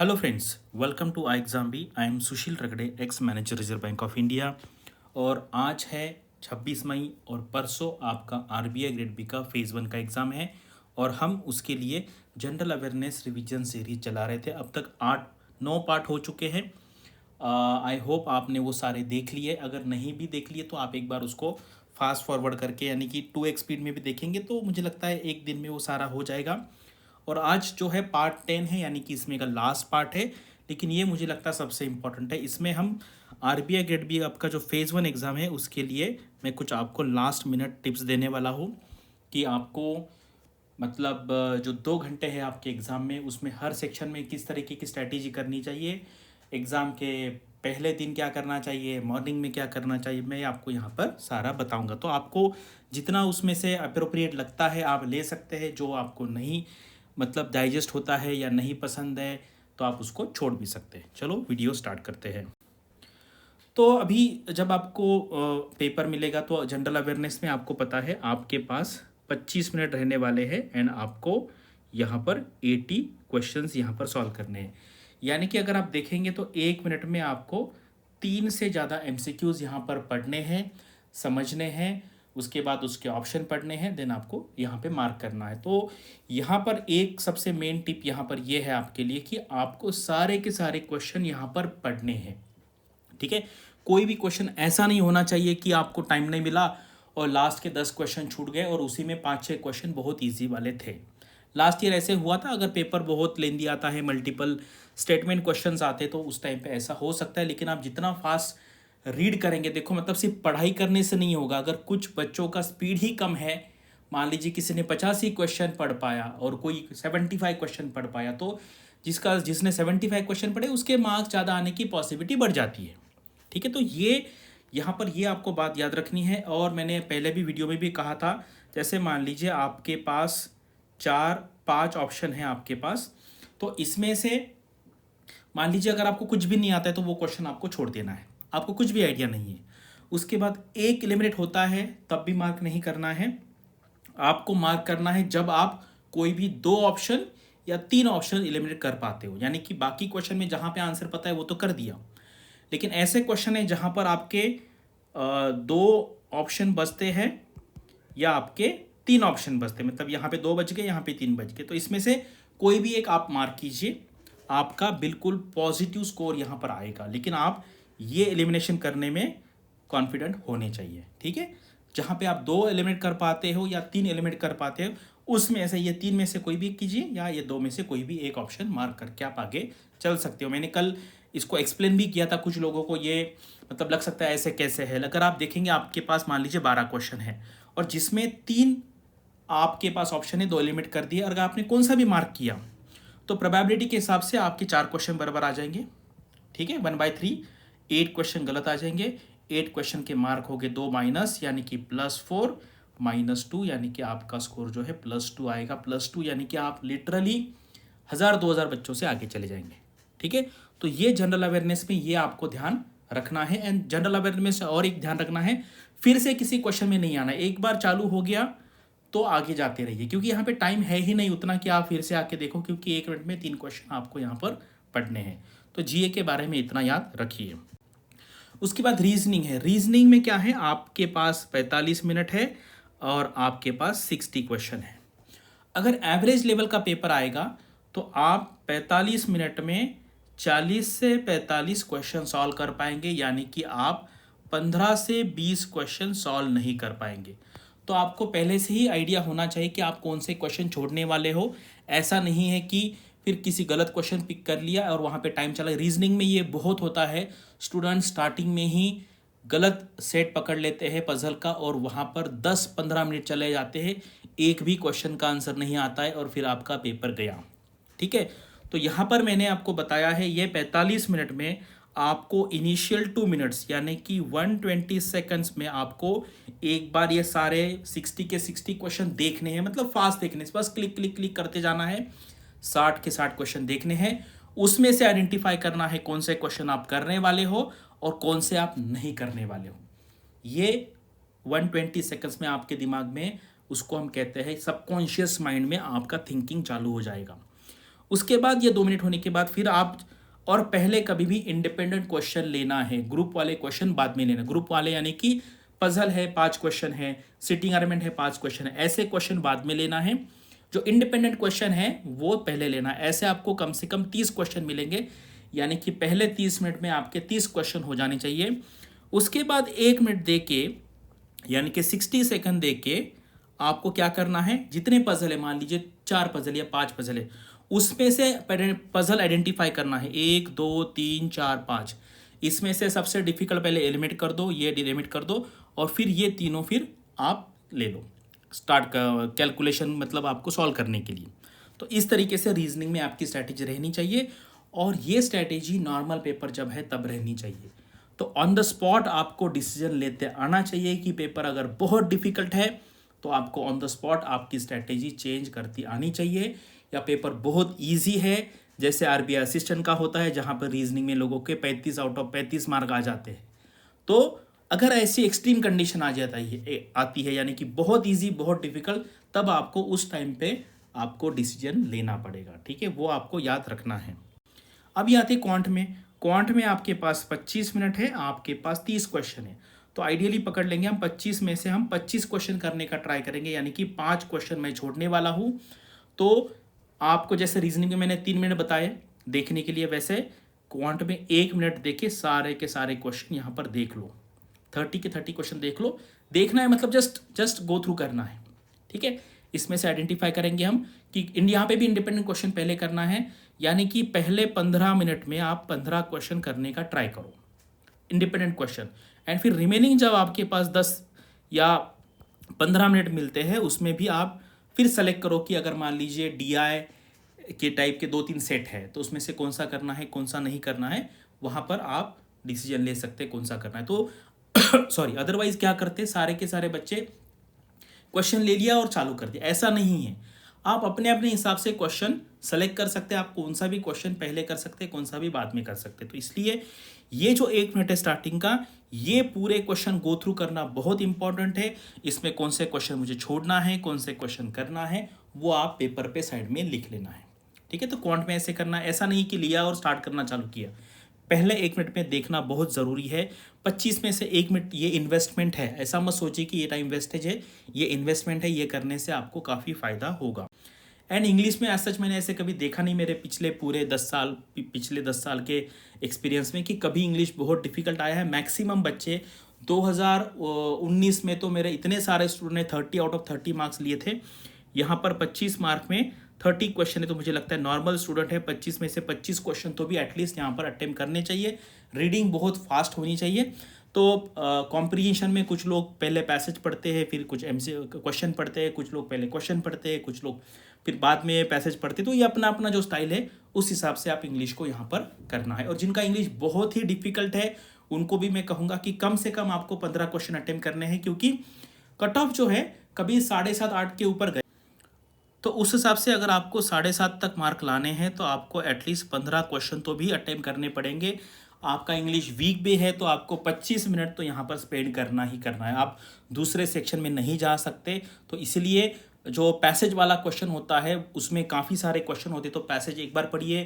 Hello friends, welcome to I exam B. I am Sushil Ragade, ex manager Reserve Bank of India. और आज है 26 मई और परसों आपका आरबीआई ग्रेड बी का फेज़ 1 का एग्ज़ाम है। और हम उसके लिए जनरल अवेयरनेस रिवीजन सीरीज चला रहे थे। अब तक 8-9 पार्ट हो चुके हैं। आई होप आपने वो सारे देख लिए। अगर नहीं भी देख लिए तो आप एक बार उसको फास्ट फॉरवर्ड करके यानी कि 2x स्पीड में भी देखेंगे तो मुझे लगता है एक दिन में वो सारा हो जाएगा। और आज जो है पार्ट 10 है, यानी कि इसमें का लास्ट पार्ट है। लेकिन ये मुझे लगता है सबसे इम्पोर्टेंट है। इसमें हम आरबीआई ग्रेड बी आपका जो फेज़ 1 एग्ज़ाम है उसके लिए मैं कुछ आपको लास्ट मिनट टिप्स देने वाला हूँ कि आपको मतलब जो 2 घंटे है आपके एग्ज़ाम में, उसमें हर सेक्शन में किस तरीके की स्ट्रैटेजी करनी चाहिए, एग्ज़ाम के पहले दिन क्या करना चाहिए, मॉर्निंग में क्या करना चाहिए, मैं आपको यहाँ पर सारा बताऊँगा। तो आपको जितना उसमें से अप्रोप्रिएट लगता है आप ले सकते हैं। जो आपको नहीं मतलब डाइजेस्ट होता है या नहीं पसंद है तो आप उसको छोड़ भी सकते हैं। चलो वीडियो स्टार्ट करते हैं। तो अभी जब आपको पेपर मिलेगा तो जनरल अवेयरनेस में आपको पता है आपके पास 25 मिनट रहने वाले हैं एंड आपको यहाँ पर 80 क्वेश्चंस यहाँ पर सॉल्व करने हैं। यानी कि अगर आप देखेंगे तो 1 मिनट में आपको 3 से ज़्यादा एमसीक्यूज़ यहाँ पर पढ़ने हैं, समझने हैं, उसके बाद उसके ऑप्शन पढ़ने हैं, देन आपको यहाँ पे मार्क करना है। तो यहाँ पर एक सबसे मेन टिप यहाँ पर ये है आपके लिए कि आपको सारे के सारे क्वेश्चन यहाँ पर पढ़ने हैं। ठीक है, कोई भी क्वेश्चन ऐसा नहीं होना चाहिए कि आपको टाइम नहीं मिला और लास्ट के 10 क्वेश्चन छूट गए और उसी में 5-6 क्वेश्चन बहुत ईजी वाले थे। लास्ट ईयर ऐसे हुआ था। अगर पेपर बहुत लेंदी आता है, मल्टीपल स्टेटमेंट क्वेश्चंस आते तो उस टाइम पे ऐसा हो सकता है। लेकिन आप जितना फास्ट रीड करेंगे, देखो मतलब सिर्फ पढ़ाई करने से नहीं होगा। अगर कुछ बच्चों का स्पीड ही कम है, मान लीजिए किसी ने 85 क्वेश्चन पढ़ पाया और कोई 75 क्वेश्चन पढ़ पाया, तो जिसने 75 क्वेश्चन पढ़े उसके मार्क्स ज़्यादा आने की पॉसिबिलिटी बढ़ जाती है। ठीक है, तो ये यहाँ पर ये आपको बात याद रखनी है। और मैंने पहले भी वीडियो में भी कहा था, जैसे मान लीजिए आपके पास 4-5 ऑप्शन है आपके पास, तो इसमें से मान लीजिए अगर आपको कुछ भी नहीं आता है तो वो क्वेश्चन आपको छोड़ देना है। आपको कुछ भी आइडिया नहीं है, उसके बाद एक एलिमिनेट होता है तब भी मार्क नहीं करना है। आपको मार्क करना है जब आप कोई भी 2 ऑप्शन या 3 ऑप्शन एलिमिनेट कर पाते हो। यानी कि बाकी क्वेश्चन में जहाँ पे आंसर पता है वो तो कर दिया, लेकिन ऐसे क्वेश्चन है जहाँ पर आपके 2 ऑप्शन बचते हैं या आपके 3 ऑप्शन बचते हैं। मतलब यहाँ पे 2 बच गए, यहाँ पे 3 बच गए, तो इसमें से कोई भी एक आप मार्क कीजिए। आपका बिल्कुल पॉजिटिव स्कोर यहाँ पर आएगा। लेकिन आप ये एलिमिनेशन करने में कॉन्फिडेंट होने चाहिए। ठीक है, जहाँ पे आप 2 एलिमिनेट कर पाते हो या 3 एलिमिनेट कर पाते हो, उसमें से ये 3 में से कोई भी कीजिए या ये 2 में से कोई भी एक ऑप्शन मार्क करके आप आगे चल सकते हो। मैंने कल इसको एक्सप्लेन भी किया था। कुछ लोगों को ये मतलब लग सकता है ऐसे कैसे है। अगर आप देखेंगे आपके पास मान लीजिए 12 क्वेश्चन है और जिसमें 3 आपके पास ऑप्शन है, 2 एलिमिनेट कर दिए, अगर आपने कौन सा भी मार्क किया तो प्रोबेबिलिटी के हिसाब से आपके 4 क्वेश्चन बराबर आ जाएंगे। ठीक है, 1/3 8 क्वेश्चन गलत आ जाएंगे। 8 क्वेश्चन के मार्क हो गए 2 माइनस, यानी कि +4 -2, यानी कि आपका स्कोर जो है +2 आएगा। +2 यानी कि आप लिटरली 1000-2000 बच्चों से आगे चले जाएंगे। ठीक है, तो ये जनरल अवेयरनेस में ये आपको ध्यान रखना है। एंड जनरल अवेयरनेस में और एक ध्यान रखना है, फिर से किसी क्वेश्चन में नहीं आना। एक बार चालू हो गया तो आगे जाते रहिए, क्योंकि यहाँ पे टाइम है ही नहीं उतना कि आप फिर से आके देखो, क्योंकि 1 मिनट में 3 क्वेश्चन आपको यहाँ पर पढ़ने हैं। तो जीए के बारे में इतना याद रखिए। उसके बाद रीजनिंग है। रीजनिंग में क्या है, आपके पास 45 मिनट है और आपके पास 60 क्वेश्चन है। अगर एवरेज लेवल का पेपर आएगा तो आप 45 मिनट में 40 से 45 क्वेश्चन सॉल्व कर पाएंगे, यानी कि आप 15 से 20 क्वेश्चन सॉल्व नहीं कर पाएंगे। तो आपको पहले से ही आइडिया होना चाहिए कि आप कौन से क्वेश्चन छोड़ने वाले हो। ऐसा नहीं है कि फिर किसी गलत क्वेश्चन पिक कर लिया और वहाँ पे टाइम चला। रीजनिंग में ये बहुत होता है, स्टूडेंट स्टार्टिंग में ही गलत सेट पकड़ लेते हैं पजल का और वहाँ पर 10-15 मिनट चले जाते हैं, एक भी क्वेश्चन का आंसर नहीं आता है और फिर आपका पेपर गया। ठीक है, तो यहाँ पर मैंने आपको बताया है ये 45 मिनट में आपको इनिशियल 2 मिनट्स यानी कि 120 सेकंड्स में आपको एक बार ये सारे 60 के 60 क्वेश्चन देखने हैं। मतलब फास्ट देखने से, बस क्लिक क्लिक क्लिक करते जाना है। 60 के 60 क्वेश्चन देखने हैं, उसमें से आइडेंटिफाई करना है कौन से क्वेश्चन आप करने वाले हो और कौन से आप नहीं करने वाले हो। ये 120 सेकंड्स में आपके दिमाग में, उसको हम कहते हैं सबकॉन्शियस माइंड में आपका थिंकिंग चालू हो जाएगा। उसके बाद ये 2 मिनट होने के बाद फिर आप, और पहले कभी भी इंडिपेंडेंट क्वेश्चन लेना है, ग्रुप वाले क्वेश्चन बाद में लेना। ग्रुप वाले यानी कि पजल है 5 क्वेश्चन है, सिटिंग अरेंजमेंट है 5 क्वेश्चन है, ऐसे क्वेश्चन बाद में लेना है। जो इंडिपेंडेंट क्वेश्चन है वो पहले लेना है। ऐसे आपको कम से कम 30 क्वेश्चन मिलेंगे, यानी कि पहले 30 मिनट में आपके 30 क्वेश्चन हो जाने चाहिए। उसके बाद 1 मिनट दे के, यानी कि 60 सेकंड दे के आपको क्या करना है, जितने पजल है, मान लीजिए 4 पजल या 5 पजल है, उसमें से पजल आइडेंटिफाई करना है, 1 2 3 4 5। इसमें से सबसे डिफिकल्ट पहले एलिमिनेट कर दो, ये एलिमिनेट कर दो, और फिर ये तीनों फिर आप ले लो स्टार्ट कैलकुलेशन, मतलब आपको सॉल्व करने के लिए। तो इस तरीके से रीजनिंग में आपकी स्ट्रैटेजी रहनी चाहिए, और ये स्ट्रैटेजी नॉर्मल पेपर जब है तब रहनी चाहिए। तो ऑन द स्पॉट आपको डिसीजन लेते आना चाहिए कि पेपर अगर बहुत डिफिकल्ट है तो आपको ऑन द स्पॉट आपकी स्ट्रैटेजी चेंज करती आनी चाहिए। या पेपर बहुत इजी है, जैसे आरबीआई असिस्टेंट का होता है जहां पर रीजनिंग में लोगों के 35 आउट ऑफ 35 मार्क आ जाते हैं, तो अगर ऐसी एक्सट्रीम कंडीशन आ जाता है आती है, यानी कि बहुत इजी बहुत डिफिकल्ट, तब आपको उस टाइम पे आपको डिसीजन लेना पड़ेगा। ठीक है, वो आपको याद रखना है। अभी आते क्वांट में। क्वांट में आपके पास 25 मिनट है, आपके पास 30 क्वेश्चन है। तो आइडियली पकड़ लेंगे हम 25 में से हम 25 क्वेश्चन करने का ट्राई करेंगे, यानी कि 5 क्वेश्चन मैं छोड़ने वाला हूं। तो आपको जैसे रीजनिंग में मैंने 3 मिनट बताए देखने के लिए, वैसे क्वांट में 1 मिनट देके सारे के सारे क्वेश्चन यहाँ पर देख लो, 30 के 30 क्वेश्चन देख लो। देखना है मतलब जस्ट गो थ्रू करना है। ठीक है, इसमें से आइडेंटिफाई करेंगे हम कि यहाँ पे भी इंडिपेंडेंट क्वेश्चन पहले करना है, यानी कि पहले 15 मिनट में आप 15 क्वेश्चन करने का ट्राई करो इंडिपेंडेंट क्वेश्चन। एंड फिर रिमेनिंग जब आपके पास 10 या 15 मिनट मिलते हैं, उसमें भी आप फिर सेलेक्ट करो कि अगर मान लीजिए डीआई के टाइप के 2-3 सेट है, तो उसमें से कौन सा करना है कौन सा नहीं करना है, वहाँ पर आप डिसीजन ले सकते हैं कौन सा करना है। तो सॉरी, अदरवाइज क्या करते सारे के सारे बच्चे क्वेश्चन ले लिया और चालू कर दिया, ऐसा नहीं है। आप अपने अपने हिसाब से क्वेश्चन सेलेक्ट कर सकते हैं, आप कौन सा भी क्वेश्चन पहले कर सकते हैं, कौन सा भी बाद में कर सकते हैं। तो इसलिए ये जो 1 मिनट है स्टार्टिंग का, ये पूरे क्वेश्चन गो थ्रू करना बहुत इंपॉर्टेंट है। इसमें कौन से क्वेश्चन मुझे छोड़ना है, कौन से क्वेश्चन करना है, वो आप पेपर पे साइड में लिख लेना है। ठीक है, तो क्वांट में ऐसे करना है, ऐसा नहीं कि लिया और स्टार्ट करना चालू किया। पहले 1 मिनट में देखना बहुत ज़रूरी है। 25 में से 1 मिनट ये इन्वेस्टमेंट है, ऐसा मत सोचिए कि ये टाइम वेस्टेज है, ये इन्वेस्टमेंट है, ये करने से आपको काफ़ी फ़ायदा होगा। एंड इंग्लिश में सच मैंने ऐसे कभी देखा नहीं मेरे पिछले पूरे 10 साल, पिछले 10 साल के एक्सपीरियंस में कि कभी इंग्लिश बहुत डिफिकल्ट आया है। मैक्सिमम बच्चे 2019 में तो मेरे इतने सारे स्टूडेंट ने 30 आउट ऑफ 30 मार्क्स लिए थे। यहाँ पर 25 मार्क में 30 क्वेश्चन है, तो मुझे लगता है नॉर्मल स्टूडेंट है 25 में से 25 क्वेश्चन तो भी एटलीस्ट यहाँ पर अटेम्प्ट करने चाहिए। रीडिंग बहुत फास्ट होनी चाहिए। तो कॉम्प्रिहेंशन में कुछ लोग पहले पैसेज पढ़ते हैं, फिर कुछ एमसी क्वेश्चन पढ़ते हैं, कुछ लोग पहले क्वेश्चन पढ़ते हैं, कुछ लोग फिर बाद में पैसेज पढ़ते हैं। तो ये अपना अपना जो स्टाइल है उस हिसाब से आप इंग्लिश को यहाँ पर करना है। और जिनका इंग्लिश बहुत ही डिफिकल्ट है उनको भी मैं कहूँगा कि कम से कम आपको 15 क्वेश्चन अटेम्प्ट करने हैं, क्योंकि कट ऑफ जो है कभी 7.5-8 के ऊपर गए। तो उस हिसाब से अगर आपको 7.5 तक मार्क लाने हैं तो आपको एटलीस्ट 15 क्वेश्चन तो भी अटेम्प्ट करने पड़ेंगे। आपका इंग्लिश वीक भी है तो आपको 25 मिनट तो यहाँ पर स्पेंड करना ही करना है, आप दूसरे सेक्शन में नहीं जा सकते। तो इसलिए जो पैसेज वाला क्वेश्चन होता है उसमें काफ़ी सारे क्वेश्चन होते, तो पैसेज एक बार पढ़िए,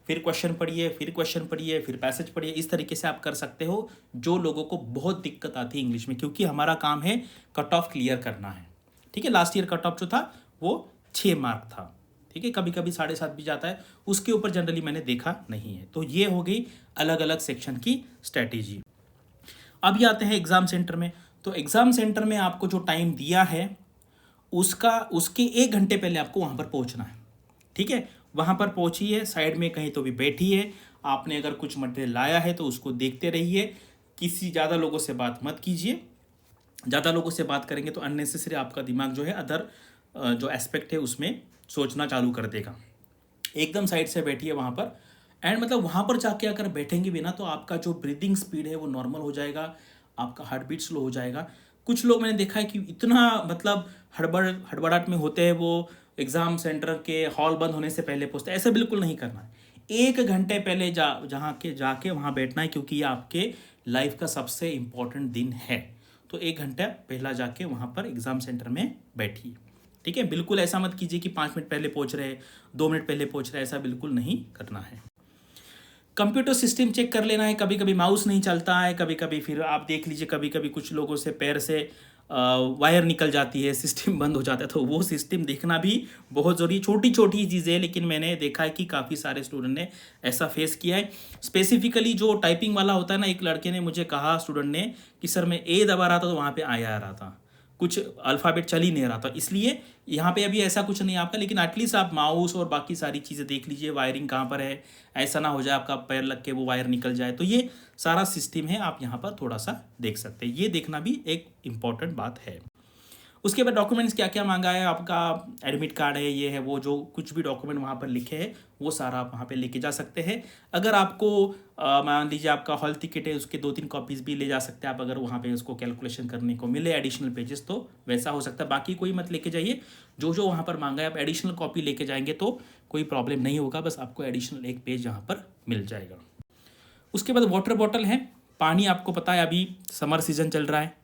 फिर क्वेश्चन पढ़िए, फिर क्वेश्चन पढ़िए, फिर पैसेज पढ़िए। इस तरीके से आप कर सकते हो जो लोगों को बहुत दिक्कत आती है इंग्लिश में, क्योंकि हमारा काम है कट ऑफ क्लियर करना है। ठीक है, लास्ट ईयर कट ऑफ जो था वो 6 मार्क था। ठीक है, कभी कभी 7.5 भी जाता है, उसके ऊपर जनरली मैंने देखा नहीं है। तो ये हो गई अलग अलग सेक्शन की स्ट्रैटेजी। अब ये आते हैं एग्ज़ाम सेंटर में। तो एग्ज़ाम सेंटर में आपको जो टाइम दिया है उसके 1 घंटे पहले आपको वहाँ पर पहुँचना है। ठीक है, वहाँ पर पहुँचिए, साइड में कहीं तो भी बैठिए। आपने अगर कुछ मटेरियल लाया है तो उसको देखते रहिए, किसी ज़्यादा लोगों से बात मत कीजिए। ज़्यादा लोगों से बात करेंगे तो अननेसेसरी आपका दिमाग जो है अदर जो एस्पेक्ट है उसमें सोचना चालू कर देगा। एकदम साइड से बैठिए वहाँ पर। एंड मतलब वहाँ पर जाके अगर बैठेंगे भी ना तो आपका जो ब्रीदिंग स्पीड है वो नॉर्मल हो जाएगा, आपका हार्ट बीट स्लो हो जाएगा। कुछ लोग मैंने देखा है कि इतना मतलब हड़बड़ाहट में होते हैं, वो एग्ज़ाम सेंटर के हॉल बंद होने से पहले पहुँचते हैं। ऐसा बिल्कुल नहीं करना है। 1 घंटे पहले जाके वहाँ बैठना है, क्योंकि ये आपके लाइफ का सबसे इम्पोर्टेंट दिन है। तो 1 घंटा पहला जाके वहाँ पर एग्ज़ाम सेंटर में बैठिए। ठीक है, बिल्कुल ऐसा मत कीजिए कि 5 मिनट पहले पहुंच रहे, 2 मिनट पहले पहुंच रहे, ऐसा बिल्कुल नहीं करना है। कंप्यूटर सिस्टम चेक कर लेना है, कभी कभी माउस नहीं चलता है, कभी कभी फिर आप देख लीजिए कभी कभी कुछ लोगों से पैर से वायर निकल जाती है, सिस्टम बंद हो जाता है, तो वो सिस्टम देखना भी बहुत ज़रूरी। छोटी छोटी चीज़ें है, लेकिन मैंने देखा है कि काफ़ी सारे स्टूडेंट ने ऐसा फेस किया है। स्पेसिफिकली जो टाइपिंग वाला होता है ना, एक लड़के ने मुझे कहा, स्टूडेंट ने, कि सर मैं ए दबा रहा था तो वहाँ पे आई आ रहा था, कुछ अल्फ़ाबेट चल ही नहीं रहा था। इसलिए यहाँ पे अभी ऐसा कुछ नहीं है आपका, लेकिन एटलीस्ट आप माउस और बाकी सारी चीज़ें देख लीजिए, वायरिंग कहाँ पर है, ऐसा ना हो जाए आपका पैर लग के वो वायर निकल जाए। तो ये सारा सिस्टम है, आप यहाँ पर थोड़ा सा देख सकते हैं, ये देखना भी एक इम्पॉर्टेंट बात है। उसके बाद डॉक्यूमेंट्स क्या क्या मांगा है, आपका एडमिट कार्ड है, ये है वो, जो कुछ भी डॉक्यूमेंट वहाँ पर लिखे हैं वो सारा आप वहाँ पे लेके जा सकते हैं। अगर आपको मान लीजिए आपका हॉल टिकट है, उसके 2-3 कॉपीज़ भी ले जा सकते हैं आप, अगर वहाँ पे उसको कैलकुलेशन करने को मिले एडिशनल पेजेस तो वैसा हो सकता है। बाकी कोई मत लेके जाइए, जो जो वहाँ पर मांगा है आप एडिशनल कॉपी लेके जाएंगे तो कोई प्रॉब्लम नहीं होगा, बस आपको एडिशनल एक पेज यहाँ पर मिल जाएगा। उसके बाद वाटर बॉटल है, पानी आपको पता है अभी समर सीजन चल रहा है,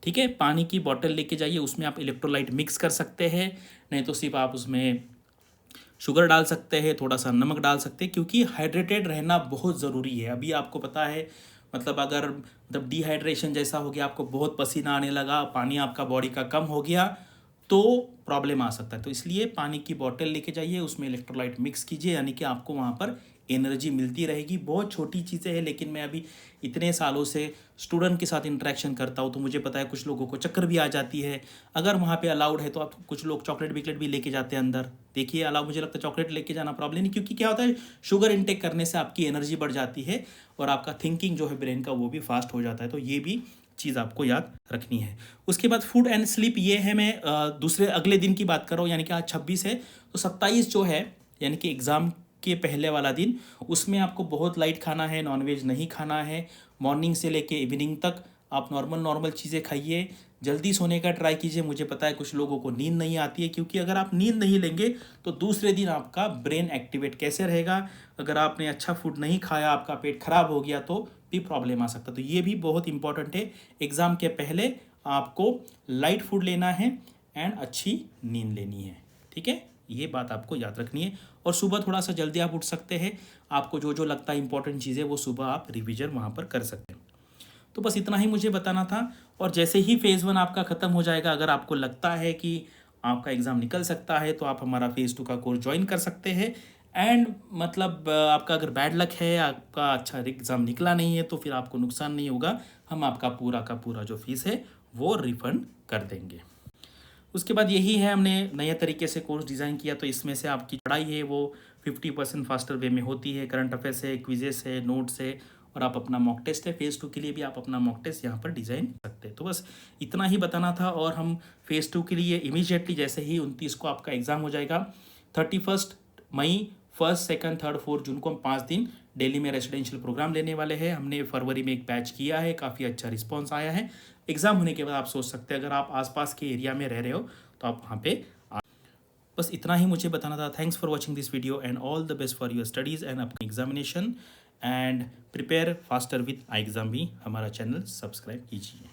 ठीक है, पानी की बोतल लेके जाइए, उसमें आप इलेक्ट्रोलाइट मिक्स कर सकते हैं, नहीं तो सिर्फ आप उसमें शुगर डाल सकते हैं, थोड़ा सा नमक डाल सकते हैं, क्योंकि हाइड्रेटेड रहना बहुत ज़रूरी है। अभी आपको पता है, मतलब अगर डिहाइड्रेशन जैसा हो गया, आपको बहुत पसीना आने लगा, पानी आपका बॉडी का कम हो गया, तो प्रॉब्लम आ सकता है। तो इसलिए पानी की बोतल लेके जाइए, उसमें इलेक्ट्रोलाइट मिक्स कीजिए, यानी कि आपको वहाँ पर एनर्जी मिलती रहेगी। बहुत छोटी चीज़ें हैं, लेकिन मैं अभी इतने सालों से स्टूडेंट के साथ इंटरेक्शन करता हूँ, तो मुझे पता है कुछ लोगों को चक्कर भी आ जाती है। अगर वहाँ पे अलाउड है तो आप, कुछ लोग चॉकलेट बिकलेट भी लेके जाते हैं अंदर, देखिए अलाउ, मुझे लगता है चॉकलेट लेके जाना प्रॉब्लम नहीं, क्योंकि क्या होता है, शुगर इनटेक करने से आपकी एनर्जी बढ़ जाती है और आपका थिंकिंग जो है ब्रेन का वो भी फास्ट हो जाता है। तो ये भी चीज़ आपको याद रखनी है। उसके बाद फूड एंड स्लीप, ये है, मैं दूसरे अगले दिन की बात कर रहा हूँ, यानी कि आज 26 है, तो 27 जो है यानी कि एग्ज़ाम के पहले वाला दिन, उसमें आपको बहुत लाइट खाना है, नॉनवेज नहीं खाना है। मॉर्निंग से लेके इवनिंग तक आप नॉर्मल चीज़ें खाइए, जल्दी सोने का ट्राई कीजिए। मुझे पता है कुछ लोगों को नींद नहीं आती है, क्योंकि अगर आप नींद नहीं लेंगे तो दूसरे दिन आपका ब्रेन एक्टिवेट कैसे रहेगा। अगर आपने अच्छा फूड नहीं खाया, आपका पेट खराब हो गया तो भी प्रॉब्लम आ सकता है। तो ये भी बहुत इंपॉर्टेंट है, एग्ज़ाम के पहले आपको लाइट फूड लेना है एंड अच्छी नींद लेनी है, ठीक है, ये बात आपको याद रखनी है। और सुबह थोड़ा सा जल्दी आप उठ सकते हैं, आपको जो जो लगता है इंपॉर्टेंट चीज़ें वो सुबह आप रिवीजन वहाँ पर कर सकते हैं। तो बस इतना ही मुझे बताना था। और जैसे ही फेज़ 1 आपका ख़त्म हो जाएगा, अगर आपको लगता है कि आपका एग्ज़ाम निकल सकता है, तो आप हमारा फेज़ 2 का कोर्स ज्वाइन कर सकते हैं। एंड मतलब आपका अगर बैड लक है, आपका अच्छा एग्ज़ाम निकला नहीं है, तो फिर आपको नुकसान नहीं होगा, हम आपका पूरा का पूरा जो फीस है वो रिफ़ंड कर देंगे। उसके बाद यही है, हमने नए तरीके से कोर्स डिज़ाइन किया, तो इसमें से आपकी पढ़ाई है वो 50% फास्टर वे में होती है। करंट अफेयर्स है, क्विजेस है, नोट्स है, और आप अपना मॉक टेस्ट है, फेज़ 2 के लिए भी आप अपना मॉक टेस्ट यहाँ पर डिज़ाइन कर सकते हैं। तो बस इतना ही बताना था। और हम फेज़ 2 के लिए इमीडिएटली जैसे ही 29 को आपका एग्ज़ाम हो जाएगा, 31 मई, 1, 2, 3, 4 जून को हम 5 दिन दिल्ली में रेसिडेंशियल प्रोग्राम लेने वाले हैं। हमने फरवरी में एक बैच किया है, काफ़ी अच्छा रिस्पॉन्स आया है। एग्ज़ाम होने के बाद आप सोच सकते हैं, अगर आप आसपास के एरिया में रह रहे हो तो आप वहाँ पे बस इतना ही मुझे बताना था। Thanks for watching this video and all the best for your studies and अपनी examination, and prepare faster with I exam भी हमारा चैनल सब्सक्राइब कीजिए।